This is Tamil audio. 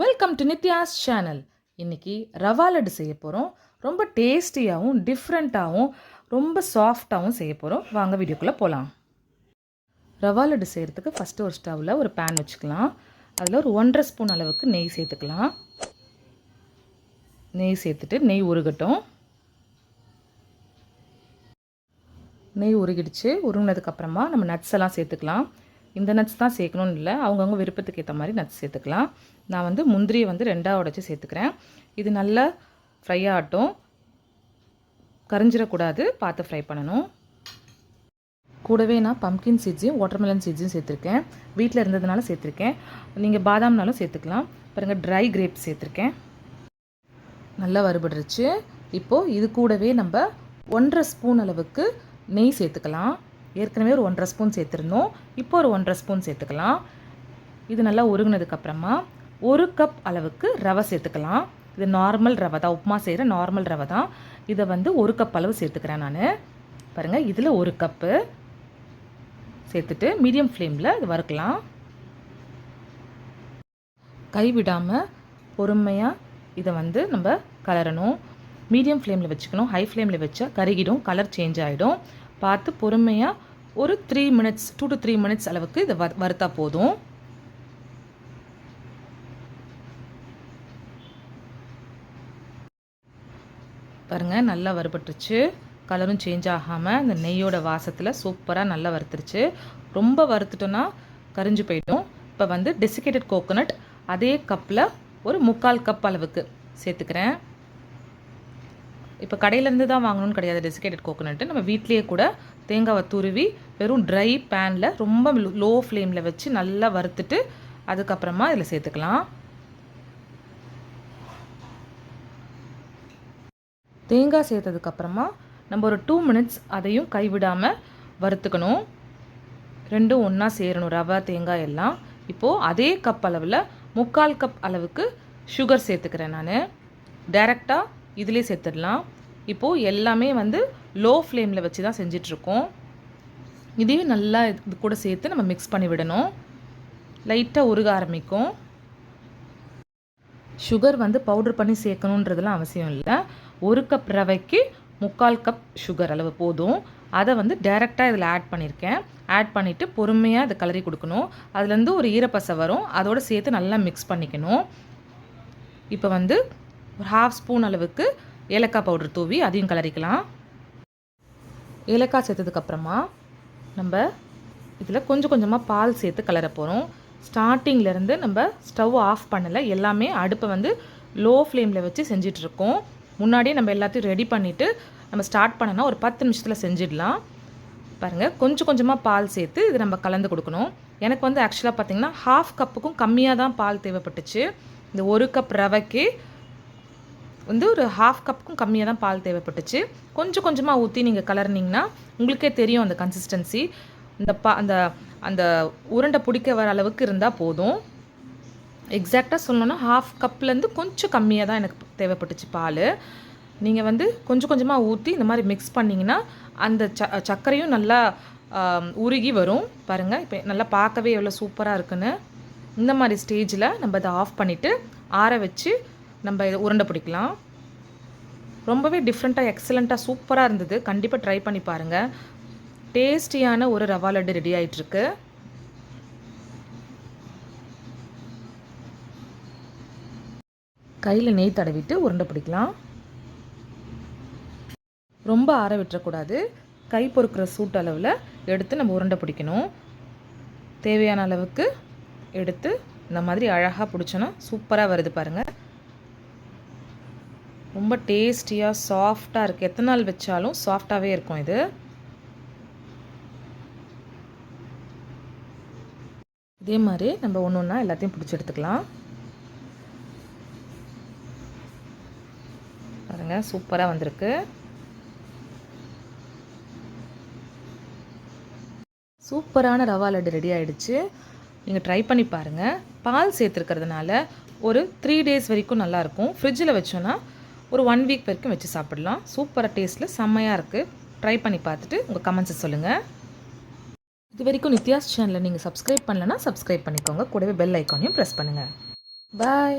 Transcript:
Welcome to Nithya's channel. இன்றைக்கி ரவா லட்டு செய்ய போகிறோம். ரொம்ப டேஸ்டியாகவும் டிஃப்ரெண்ட்டாகவும் ரொம்ப சாஃப்டாகவும் செய்ய போகிறோம். வாங்க வீடியோக்குள்ளே போகலாம். ரவா லட்டு செய்கிறதுக்கு ஃபஸ்ட்டு ஒரு ஸ்டவ்வில் ஒரு பேன் வச்சுக்கலாம். அதில் ஒரு 1.5 ஸ்பூன் அளவுக்கு நெய் சேர்த்துக்கலாம். நெய் சேர்த்துட்டு நெய் உருகட்டும். நெய் உருகிடுச்சு. உருகினதுக்கப்புறமா நம்ம நட்ஸ் எல்லாம் சேர்த்துக்கலாம். இந்த நட்ஸ் தான் சேர்க்கணும்னு இல்லை, அவங்கவுங்க விருப்பத்துக்கு ஏற்ற மாதிரி நட்ஸ் சேர்த்துக்கலாம். நான் முந்திரியை 2ஆக உடைச்சி சேர்த்துக்கிறேன். இது நல்லா ஃப்ரை ஆகட்டும். கரிஞ்சிடக்கூடாது, பார்த்து ஃப்ரை பண்ணணும். கூடவே நான் பம்கின் சீட்ஸையும் வாட்டர்மெலன் சீட்ஸையும் சேர்த்துருக்கேன். வீட்டில் இருந்ததுனால சேர்த்துருக்கேன். நீங்கள் பாதாம்னாலும் சேர்த்துக்கலாம். பாருங்கள், ட்ரை கிரேப் சேர்த்துருக்கேன். நல்லா வறுபடுருச்சு. இப்போது இது கூடவே நம்ம 1.5 ஸ்பூன் அளவுக்கு நெய் சேர்த்துக்கலாம். ஏற்கனவே ஒரு 1.5 ஸ்பூன் சேர்த்துருந்தோம். இப்போ ஒரு 1.5 ஸ்பூன் சேர்த்துக்கலாம். இது நல்லா உருகினதுக்கப்புறமா 1 கப் அளவுக்கு ரவை சேர்த்துக்கலாம். இது நார்மல் ரவை தான், உப்புமா செய்கிற நார்மல் ரவை தான். இதை 1 கப் அளவு சேர்த்துக்கிறேன் நான். பாருங்கள், இதில் 1 கப்பு சேர்த்துட்டு மீடியம் ஃப்ளேமில் இது வறுக்கலாம். கைவிடாமல் பொறுமையாக இதை நம்ம கலரணும். மீடியம் ஃப்ளேமில் வச்சுக்கணும். ஹை ஃப்ளேமில் வச்சா கருகிடும், கலர் சேஞ்ச் ஆகிடும். பார்த்து பொறுமையாக ஒரு 2 to 3 மினிட்ஸ் அளவுக்கு இதை வறுத்தா போதும். பாருங்கள், நல்லா வறுபட்டுருச்சு. கலரும் சேஞ்ச் ஆகாமல் இந்த நெய்யோட வாசத்தில் சூப்பராக நல்லா வறுத்துருச்சு. ரொம்ப வறுத்துட்டோன்னா கரிஞ்சு போயிடும். இப்போ டெசிகேட்டட் கோகோனட் அதே கப்பில் ஒரு 3/4 கப் அளவுக்கு சேர்த்துக்கிறேன். இப்போ கடையிலேருந்து தான் வாங்கணும்னு கிடையாது டெசிகேட்டட் கோகோனட்டு. நம்ம வீட்லேயே கூட தேங்காவை துருவி வெறும் ட்ரை பேனில் ரொம்ப லோ ஃப்ளேமில் வச்சு நல்லா வறுத்துட்டு அதுக்கப்புறமா இதில் சேர்த்துக்கலாம். தேங்காய் சேர்த்ததுக்கப்புறமா நம்ம ஒரு 2 மினிட்ஸ் அதையும் கைவிடாமல் வறுத்துக்கணும். ரெண்டும் ஒன்றா சேரணும், ரவை தேங்காய் எல்லாம். இப்போது அதே கப் அளவில் 3/4 கப் அளவுக்கு சுகர் சேர்த்துக்கிறேன் நான். டைரெக்டாக இதிலே சேர்த்துடலாம். இப்போது எல்லாமே லோ ஃப்ளேமில் வச்சு தான் செஞ்சிட்ருக்கோம். இதையும் நல்லா இது கூட சேர்த்து நம்ம மிக்ஸ் பண்ணி விடணும். லைட்டாக உருக ஆரம்பிக்கும். சுகர் பவுடர் பண்ணி சேர்க்கணுன்றதுலாம் அவசியம் இல்லை. 1 கப் ரவைக்கு 3/4 கப் சுகர் அளவு போதும். அதை டைரெக்டாக இதில் ஆட் பண்ணியிருக்கேன். ஆட் பண்ணிவிட்டு பொறுமையாக இதை கலரி கொடுக்கணும். அதுலேருந்து ஒரு ஈரப்பசை வரும், அதோடு சேர்த்து நல்லா மிக்ஸ் பண்ணிக்கணும். இப்போ ஒரு 1/2 ஸ்பூன் அளவுக்கு ஏலக்காய் பவுடர் தூவி அதையும் கலரிக்கலாம். ஏலக்காய் சேர்த்ததுக்கப்புறமா நம்ம இதில் கொஞ்சம் கொஞ்சமாக பால் சேர்த்து கலர போகிறோம். ஸ்டார்டிங்லேருந்து நம்ம ஸ்டவ் ஆஃப் பண்ணலை, எல்லாமே அடுப்பை லோ ஃப்ளேமில் வச்சு செஞ்சிட்ருக்கோம். முன்னாடியே நம்ம எல்லாத்தையும் ரெடி பண்ணிவிட்டு நம்ம ஸ்டார்ட் பண்ணனா ஒரு 10 நிமிஷத்தில் செஞ்சிடலாம். பாருங்கள், கொஞ்சம் கொஞ்சமாக பால் சேர்த்து இது நம்ம கலந்து கொடுக்கணும். எனக்கு ஆக்சுவலாக பார்த்திங்கன்னா 1/2 கப்புக்கும் கம்மியாக தான் பால் தேவைப்பட்டுச்சு. இந்த 1 கப் ரவைக்கு ஒரு 1/2 கப்புக்கும் கம்மியாக தான் பால் தேவைப்பட்டுச்சு. கொஞ்சம் கொஞ்சமாக ஊற்றி நீங்கள் கலர்னிங்கன்னா உங்களுக்கே தெரியும் அந்த கன்சிஸ்டன்சி. அந்த அந்த உருண்டை பிடிக்க வர அளவுக்கு இருந்தால் போதும். எக்ஸாக்டாக சொல்லணுன்னா 1/2 கப்லேருந்து கொஞ்சம் கம்மியாக தான் எனக்கு தேவைப்பட்டுச்சு பால். நீங்கள் கொஞ்சம் கொஞ்சமாக ஊற்றி இந்த மாதிரி மிக்ஸ் பண்ணிங்கன்னா அந்த சர்க்கரையும் நல்லா உருகி வரும். பாருங்கள், இப்போ நல்லா பார்க்கவே எவ்வளோ சூப்பராக இருக்குன்னு. இந்த மாதிரி ஸ்டேஜில் நம்ம இதை ஆஃப் பண்ணிவிட்டு ஆற வச்சு நம்ம இதை உருண்டை பிடிக்கலாம். ரொம்பவே டிஃப்ரெண்ட்டாக எக்ஸலண்ட்டாக சூப்பராக இருந்தது. கண்டிப்பாக ட்ரை பண்ணி பாருங்கள். டேஸ்டியான ஒரு ரவா லட்டு ரெடி ஆகிட்டுருக்கு. கையில் நெய் தடவிட்டு உருண்டை பிடிக்கலாம். ரொம்ப ஆற விட்டுறக்கூடாது. கை பொறுக்கிற சூட்டு அளவில் எடுத்து நம்ம உருண்டை பிடிக்கணும். தேவையான அளவுக்கு எடுத்து இந்த மாதிரி அழகாக பிடிச்சோன்னா சூப்பராக வருது பாருங்கள். ரொம்ப டேஸ்டியாக சாஃப்டாக இருக்குது. எத்தனை நாள் வச்சாலும் சாஃப்டாகவே இருக்கும் இது. இதே மாதிரி நம்ம ஒன்று ஒன்றா எல்லாத்தையும் பிடிச்சி எடுத்துக்கலாம். பாருங்கள், சூப்பராக வந்திருக்கு. சூப்பரான ரவா லட்டு ரெடி ஆகிடுச்சு. நீங்கள் ட்ரை பண்ணி பாருங்கள். பால் சேர்த்துருக்கிறதுனால ஒரு 3 டேஸ் வரைக்கும் நல்லாயிருக்கும். ஃப்ரிட்ஜில் வச்சோன்னா ஒரு 1 வீக் வரைக்கும் வச்சு சாப்பிடலாம். சூப்பராக டேஸ்ட்டில் செம்மையாக இருக்குது. ட்ரை பண்ணி பார்த்துட்டு உங்கள் கமெண்ட்ஸை சொல்லுங்கள். இது வரைக்கும் நித்யாஸ் சேனலை நீங்கள் சப்ஸ்கிரைப் பண்ணலன்னா சப்ஸ்கிரைப் பண்ணிக்கோங்க. கூடவே பெல் ஐக்கானையும் ப்ரெஸ் பண்ணுங்கள். பாய்.